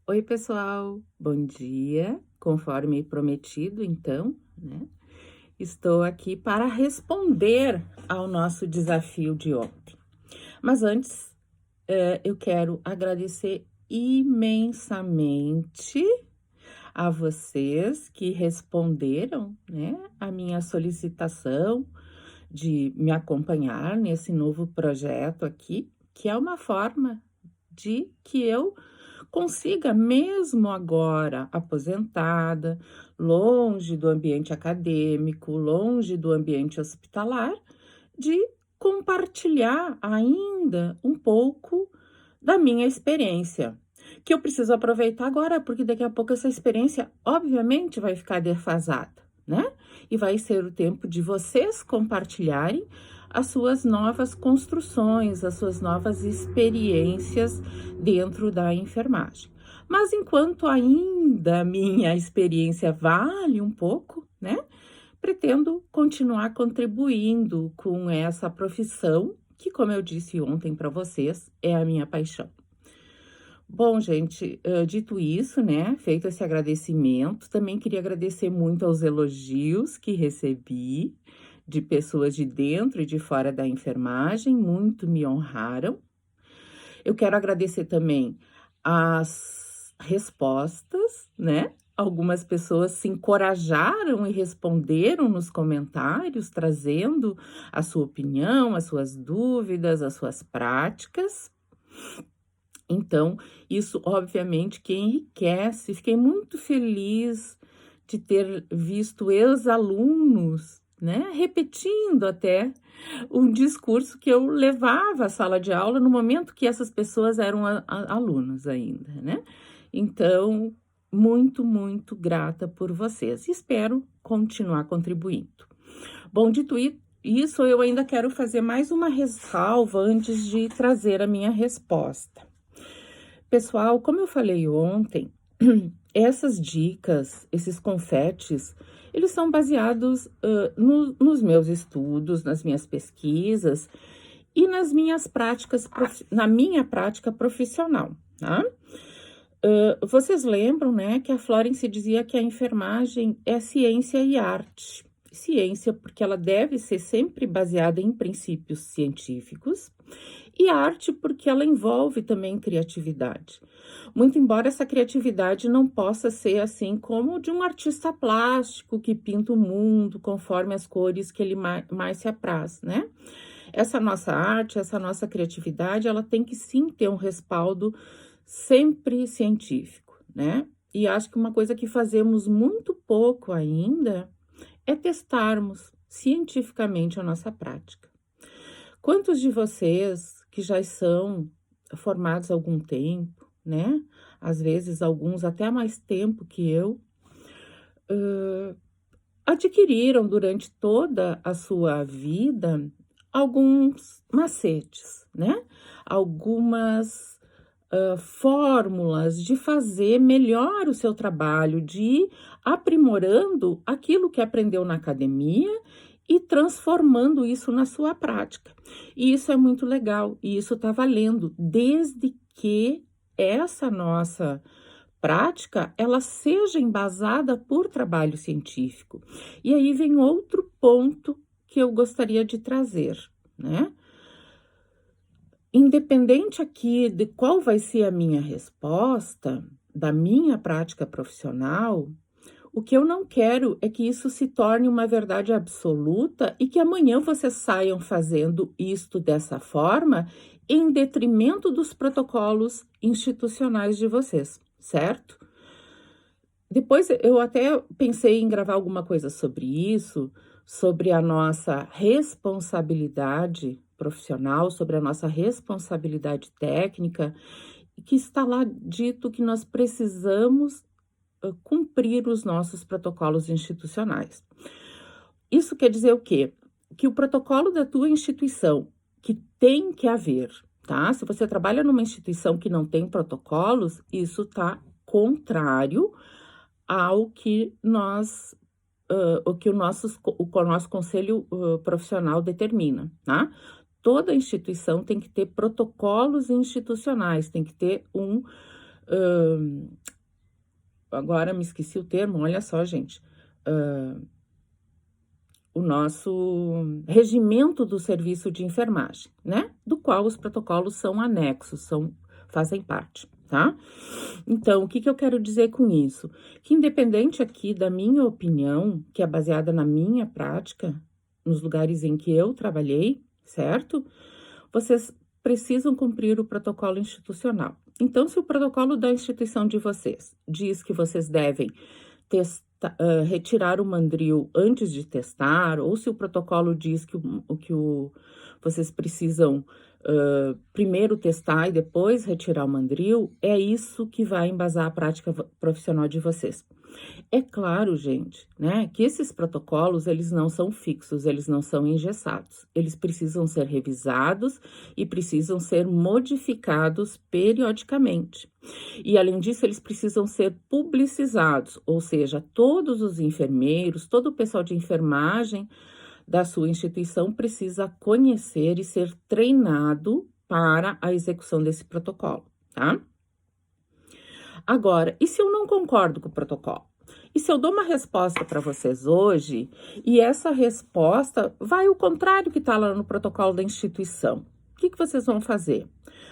Oi, pessoal, bom dia. Conforme prometido, então, né? Estou aqui para responder ao nosso desafio de ontem. Mas antes, eu quero agradecer imensamente a vocês que responderam, né, a minha solicitação de me acompanhar nesse novo projeto aqui, que é uma forma de que eu consiga, mesmo agora aposentada, longe do ambiente acadêmico, longe do ambiente hospitalar, de compartilhar ainda um pouco da minha experiência, que eu preciso aproveitar agora, porque daqui a pouco essa experiência, obviamente, vai ficar defasada, né? E vai ser o tempo de vocês compartilharem as suas novas construções, as suas novas experiências dentro da enfermagem. Mas enquanto ainda a minha experiência vale um pouco, né? Pretendo continuar contribuindo com essa profissão, que, como eu disse ontem para vocês, é a minha paixão. Bom, gente, dito isso, né, feito esse agradecimento, também queria agradecer muito aos elogios que recebi de pessoas de dentro e de fora da enfermagem, muito me honraram. Eu quero agradecer também as respostas, né? Algumas pessoas se encorajaram e responderam nos comentários, trazendo a sua opinião, as suas dúvidas, as suas práticas. Então, isso obviamente que enriquece. Fiquei muito feliz de ter visto ex-alunos, né, repetindo até um discurso que eu levava à sala de aula no momento que essas pessoas eram alunos ainda, né? Então, muito, muito grata por vocês. Espero continuar contribuindo. Bom, dito isso, eu ainda quero fazer mais uma ressalva antes de trazer a minha resposta. Pessoal, como eu falei ontem, essas dicas, esses confetes, eles são baseados nos meus estudos, nas minhas pesquisas e nas minhas práticas, na minha prática profissional, tá? Vocês lembram, né, que a Florence dizia que a enfermagem é ciência e arte. Ciência porque ela deve ser sempre baseada em princípios científicos, e arte porque ela envolve também criatividade. Muito embora essa criatividade não possa ser assim como de um artista plástico que pinta o mundo conforme as cores que ele mais se apraz, né? Essa nossa arte, essa nossa criatividade, ela tem que sim ter um respaldo sempre científico, né? E acho que uma coisa que fazemos muito pouco ainda é testarmos cientificamente a nossa prática. Quantos de vocês que já são formados há algum tempo, né? Às vezes alguns até há mais tempo que eu, adquiriram durante toda a sua vida alguns macetes, né? Algumas fórmulas de fazer melhor o seu trabalho, de ir aprimorando aquilo que aprendeu na academia e transformando isso na sua prática. E isso é muito legal, e isso está valendo, desde que essa nossa prática, ela seja embasada por trabalho científico. E aí vem outro ponto que eu gostaria de trazer, né? Independente aqui de qual vai ser a minha resposta, da minha prática profissional, o que eu não quero é que isso se torne uma verdade absoluta e que amanhã vocês saiam fazendo isto dessa forma em detrimento dos protocolos institucionais de vocês, certo? Depois eu até pensei em gravar alguma coisa sobre isso, sobre a nossa responsabilidade profissional, sobre a nossa responsabilidade técnica, que está lá dito que nós precisamos cumprir os nossos protocolos institucionais. Isso quer dizer o quê? Que o protocolo da tua instituição, que tem que haver, tá? Se você trabalha numa instituição que não tem protocolos, isso tá contrário ao que nós, o nosso conselho profissional determina, tá? Toda instituição tem que ter protocolos institucionais, tem que ter Agora me esqueci o termo, olha só, gente. O nosso regimento do serviço de enfermagem, né? Do qual os protocolos são anexos, fazem parte, tá? Então, o que eu quero dizer com isso? Que independente aqui da minha opinião, que é baseada na minha prática, nos lugares em que eu trabalhei, certo? Vocês precisam cumprir o protocolo institucional. Então, se o protocolo da instituição de vocês diz que vocês devem retirar o mandril antes de testar, ou se o protocolo diz que vocês precisam primeiro testar e depois retirar o mandril, é isso que vai embasar a prática profissional de vocês. É claro, gente, né, que esses protocolos, eles não são fixos, eles não são engessados. Eles precisam ser revisados e precisam ser modificados periodicamente. E, além disso, eles precisam ser publicizados, ou seja, todos os enfermeiros, todo o pessoal de enfermagem da sua instituição precisa conhecer e ser treinado para a execução desse protocolo, tá? Agora, e se eu não concordo com o protocolo? E se eu dou uma resposta para vocês hoje e essa resposta vai ao contrário que está lá no protocolo da instituição? O que vocês vão fazer?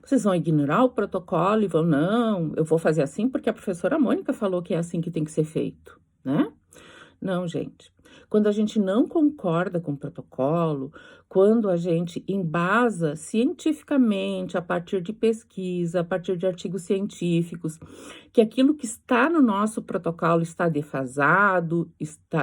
Vocês vão ignorar o protocolo e vão, não, eu vou fazer assim porque a professora Mônica falou que é assim que tem que ser feito, né? Não, gente. Quando a gente não concorda com o protocolo, quando a gente embasa cientificamente, a partir de pesquisa, a partir de artigos científicos, que aquilo que está no nosso protocolo está defasado,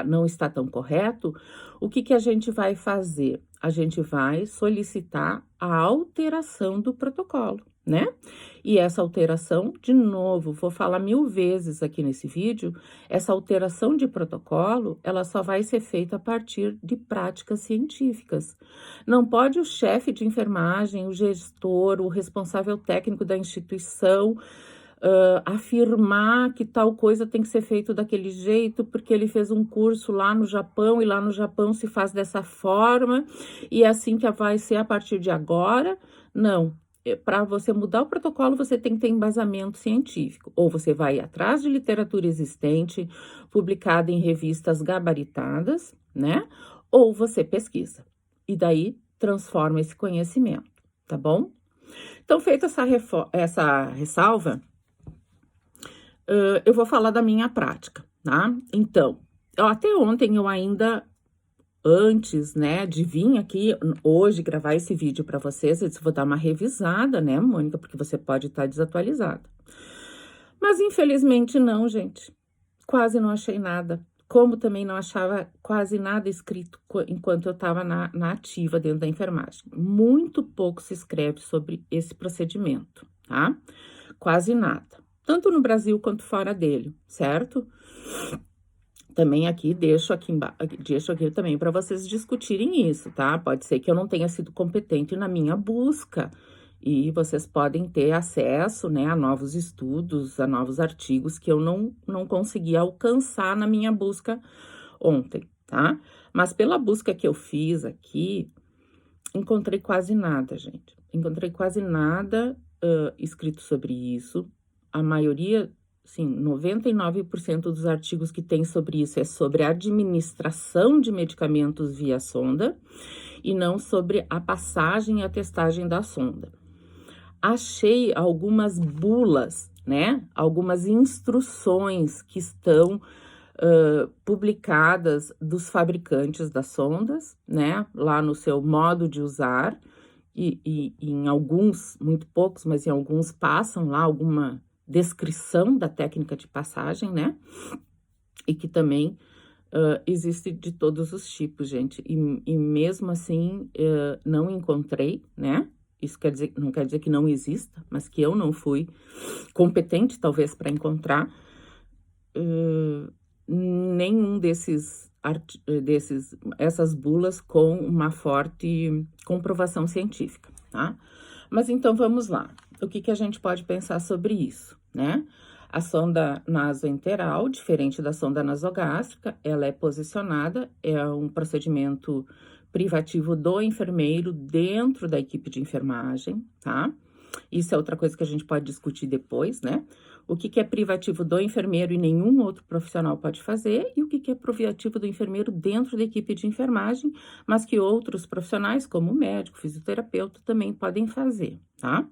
não está tão correto, o que a gente vai fazer? A gente vai solicitar a alteração do protocolo, né? E essa alteração, de novo, vou falar 1000 vezes aqui nesse vídeo, essa alteração de protocolo, ela só vai ser feita a partir de práticas científicas. Não pode o chefe de enfermagem, o gestor, o responsável técnico da instituição afirmar que tal coisa tem que ser feito daquele jeito, porque ele fez um curso lá no Japão, e lá no Japão se faz dessa forma, e é assim que vai ser a partir de agora. Não. Para você mudar o protocolo, você tem que ter embasamento científico. Ou você vai atrás de literatura existente, publicada em revistas gabaritadas, né? Ou você pesquisa. E daí, transforma esse conhecimento, tá bom? Então, feita essa ressalva, eu vou falar da minha prática, tá? Então, até ontem eu ainda, antes, né, de vir aqui hoje gravar esse vídeo para vocês, eu disse, vou dar uma revisada, né, Mônica, porque você pode estar desatualizada. Mas, infelizmente, não, gente. Quase não achei nada. Como também não achava quase nada escrito enquanto eu estava na ativa dentro da enfermagem. Muito pouco se escreve sobre esse procedimento, tá? Quase nada. Tanto no Brasil quanto fora dele, certo? Também aqui, deixo aqui também para vocês discutirem isso, tá? Pode ser que eu não tenha sido competente na minha busca e vocês podem ter acesso, né, a novos estudos, a novos artigos que eu não consegui alcançar na minha busca ontem, tá? Mas pela busca que eu fiz aqui, encontrei quase nada, gente. Encontrei quase nada escrito sobre isso. A maioria, sim, 99% dos artigos que tem sobre isso é sobre a administração de medicamentos via sonda e não sobre a passagem e a testagem da sonda. Achei algumas bulas, né? Algumas instruções que estão publicadas dos fabricantes das sondas, né? Lá no seu modo de usar, e em alguns, muito poucos, mas em alguns passam lá alguma descrição da técnica de passagem, né? E que também existe de todos os tipos, gente. E mesmo assim, não encontrei, né? Isso não quer dizer que não exista, mas que eu não fui competente, talvez, para encontrar nenhum essas bulas com uma forte comprovação científica, tá? Mas então, vamos lá. O que a gente pode pensar sobre isso, né? A sonda nasoenteral, diferente da sonda nasogástrica, ela é posicionada, é um procedimento privativo do enfermeiro dentro da equipe de enfermagem, tá? Isso é outra coisa que a gente pode discutir depois, né? O que é privativo do enfermeiro e nenhum outro profissional pode fazer, e o que é privativo do enfermeiro dentro da equipe de enfermagem, mas que outros profissionais, como médico, fisioterapeuta, também podem fazer, tá?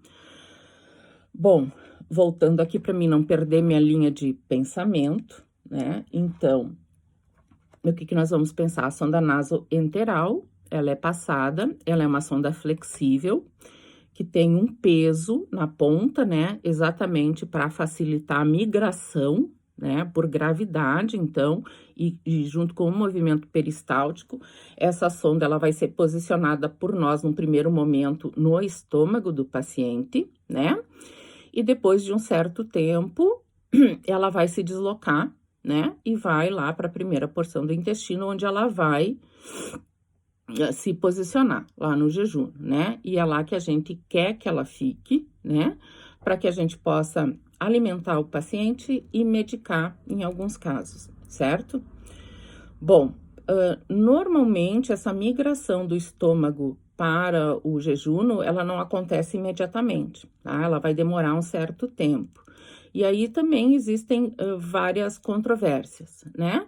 Bom, voltando aqui para mim não perder minha linha de pensamento, né? Então, o que nós vamos pensar? A sonda nasoenteral, ela é passada, ela é uma sonda flexível, que tem um peso na ponta, né? Exatamente para facilitar a migração, né? Por gravidade, então, e junto com o movimento peristáltico, essa sonda ela vai ser posicionada por nós, num primeiro momento, no estômago do paciente, né? E depois de um certo tempo, ela vai se deslocar, né? E vai lá para a primeira porção do intestino, onde ela vai se posicionar, lá no jejum, né? E é lá que a gente quer que ela fique, né? Para que a gente possa alimentar o paciente e medicar em alguns casos, certo? Bom, normalmente essa migração do estômago para o jejum, ela não acontece imediatamente, tá? Ela vai demorar um certo tempo. E aí também existem várias controvérsias, né?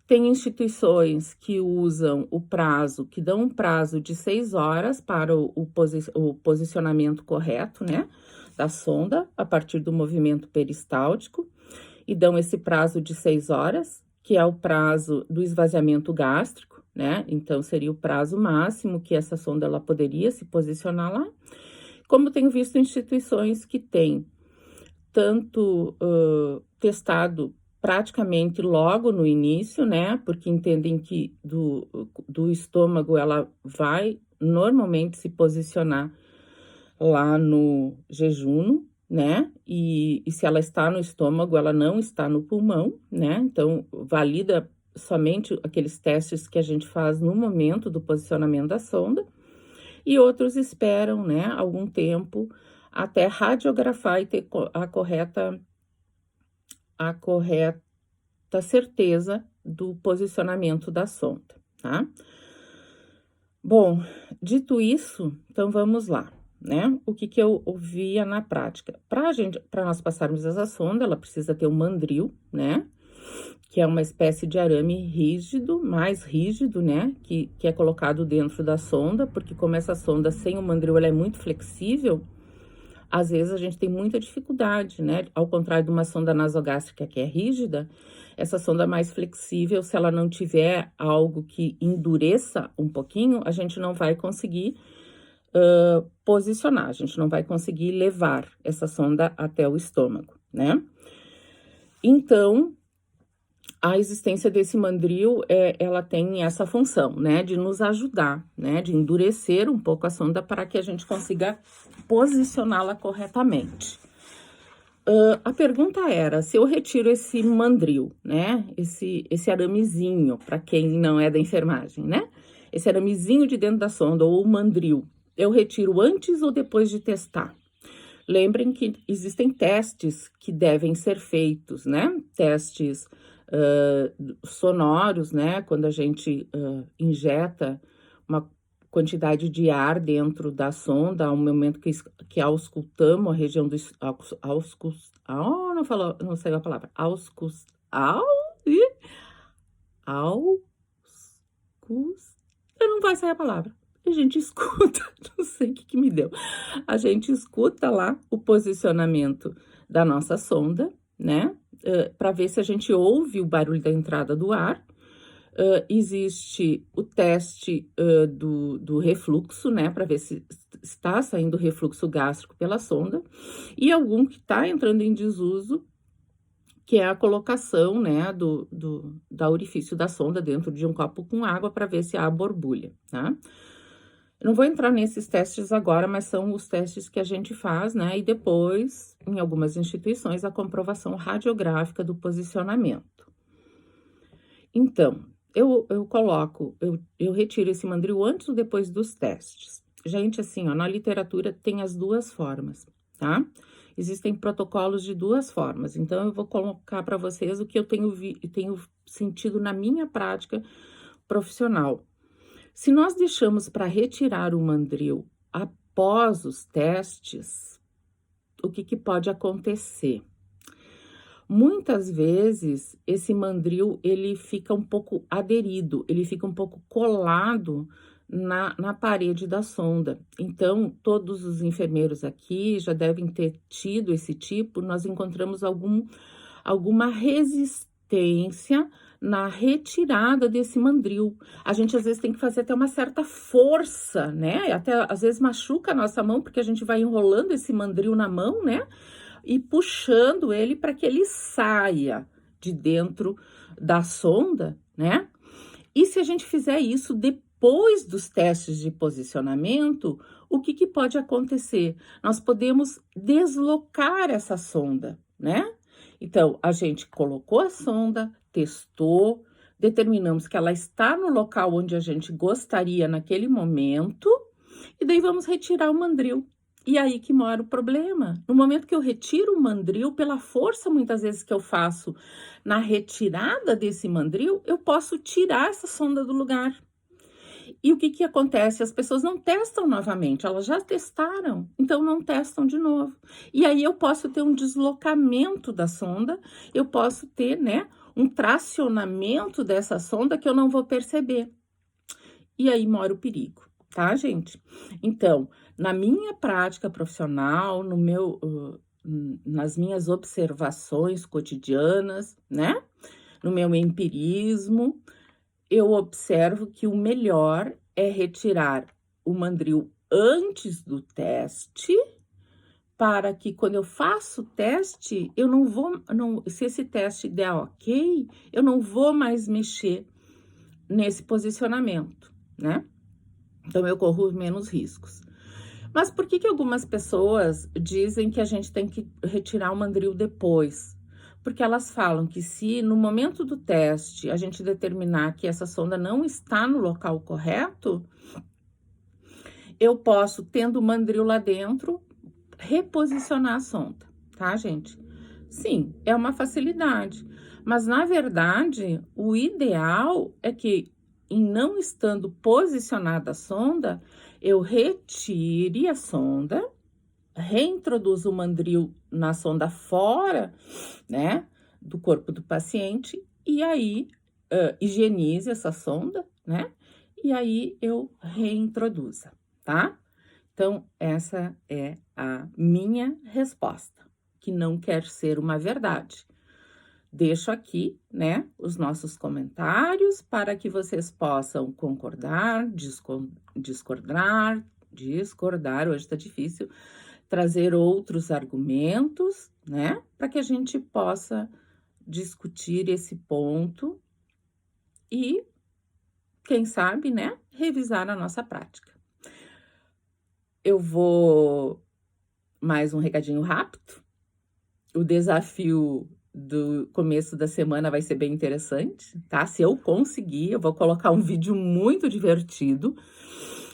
Tem instituições que usam o prazo, que dão um prazo de 6 horas para o posicionamento correto, né? Da sonda, a partir do movimento peristáltico, e dão esse prazo de 6 horas, que é o prazo do esvaziamento gástrico, né? Então, seria o prazo máximo que essa sonda ela poderia se posicionar lá. Como tenho visto instituições que têm tanto testado praticamente logo no início, né? Porque entendem que do estômago ela vai normalmente se posicionar lá no jejum, né? E se ela está no estômago, ela não está no pulmão, né? Então, valida somente aqueles testes que a gente faz no momento do posicionamento da sonda. E outros esperam, né, algum tempo até radiografar e ter a correta certeza do posicionamento da sonda, tá? Bom, dito isso, então vamos lá, né? O que eu ouvia na prática? Para nós passarmos essa sonda, ela precisa ter um mandril, né? Que é uma espécie de arame rígido, mais rígido, né? Que é colocado dentro da sonda, porque como essa sonda sem o mandril, ela é muito flexível, às vezes a gente tem muita dificuldade, né? Ao contrário de uma sonda nasogástrica que é rígida, essa sonda mais flexível, se ela não tiver algo que endureça um pouquinho, a gente não vai conseguir posicionar, a gente não vai conseguir levar essa sonda até o estômago, né? Então, a existência desse mandril, ela tem essa função, né, de nos ajudar, né, de endurecer um pouco a sonda para que a gente consiga posicioná-la corretamente. A pergunta era, se eu retiro esse mandril, né, esse aramezinho, para quem não é da enfermagem, né, esse aramezinho de dentro da sonda, ou o mandril, eu retiro antes ou depois de testar? Lembrem que existem testes que devem ser feitos, né, testes sonoros, né, quando a gente injeta uma quantidade de ar dentro da sonda, ao momento que auscultamos a região do não sei a palavra, não vai sair a palavra. A gente escuta, não sei o que me deu. A gente escuta lá o posicionamento da nossa sonda, né? Para ver se a gente ouve o barulho da entrada do ar. Existe o teste do refluxo, né? Para ver se está saindo refluxo gástrico pela sonda. E algum que está entrando em desuso, que é a colocação, né, da orifício da sonda dentro de um copo com água para ver se há borbulha, tá? Eu não vou entrar nesses testes agora, mas são os testes que a gente faz, né? E depois, em algumas instituições, a comprovação radiográfica do posicionamento. Então, eu retiro esse mandril antes ou depois dos testes. Gente, assim, ó, na literatura tem as duas formas, tá? Existem protocolos de duas formas, então eu vou colocar para vocês o que eu tenho sentido na minha prática profissional. Se nós deixamos para retirar o mandril após os testes, o que que pode acontecer? Muitas vezes, esse mandril, ele fica um pouco aderido, ele fica um pouco colado na parede da sonda. Então, todos os enfermeiros aqui já devem ter tido esse tipo, nós encontramos alguma resistência na retirada desse mandril. A gente, às vezes, tem que fazer até uma certa força, né? Até, às vezes, machuca a nossa mão, porque a gente vai enrolando esse mandril na mão, né? E puxando ele para que ele saia de dentro da sonda, né? E se a gente fizer isso depois dos testes de posicionamento, o que que pode acontecer? Nós podemos deslocar essa sonda, né? Então, a gente colocou a sonda, testou, determinamos que ela está no local onde a gente gostaria naquele momento, e daí vamos retirar o mandril. E aí que mora o problema. No momento que eu retiro o mandril, pela força muitas vezes que eu faço na retirada desse mandril, eu posso tirar essa sonda do lugar. E o que que acontece? As pessoas não testam novamente, elas já testaram, então não testam de novo. E aí eu posso ter um deslocamento da sonda, eu posso ter, né, um tracionamento dessa sonda que eu não vou perceber. E aí mora o perigo, tá, gente? Então, na minha prática profissional, nas minhas observações cotidianas, né? No meu empirismo, eu observo que o melhor é retirar o mandril antes do teste, para que quando eu faço o teste, eu não vou, se esse teste der ok, eu não vou mais mexer nesse posicionamento, né? Então, eu corro menos riscos. Mas por que que algumas pessoas dizem que a gente tem que retirar o mandril depois? Porque elas falam que se no momento do teste a gente determinar que essa sonda não está no local correto, eu posso, tendo o mandril lá dentro, reposicionar a sonda, tá, gente? Sim, é uma facilidade, mas na verdade, o ideal é que, em não estando posicionada a sonda, eu retire a sonda, reintroduza o mandril na sonda fora, né, do corpo do paciente, e aí higienize essa sonda, né, e aí eu reintroduza, tá? Então, essa é a minha resposta, que não quer ser uma verdade. Deixo aqui, né, os nossos comentários para que vocês possam concordar, discordar, hoje tá difícil, trazer outros argumentos, né, para que a gente possa discutir esse ponto e, quem sabe, né, revisar a nossa prática. Eu vou mais um recadinho rápido. O desafio do começo da semana vai ser bem interessante, tá? Se eu conseguir, eu vou colocar um vídeo muito divertido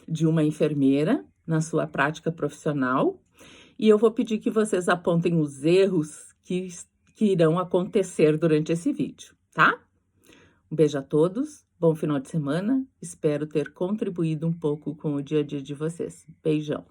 de uma enfermeira na sua prática profissional e eu vou pedir que vocês apontem os erros que irão acontecer durante esse vídeo, tá? Um beijo a todos, bom final de semana, espero ter contribuído um pouco com o dia a dia de vocês. Beijão!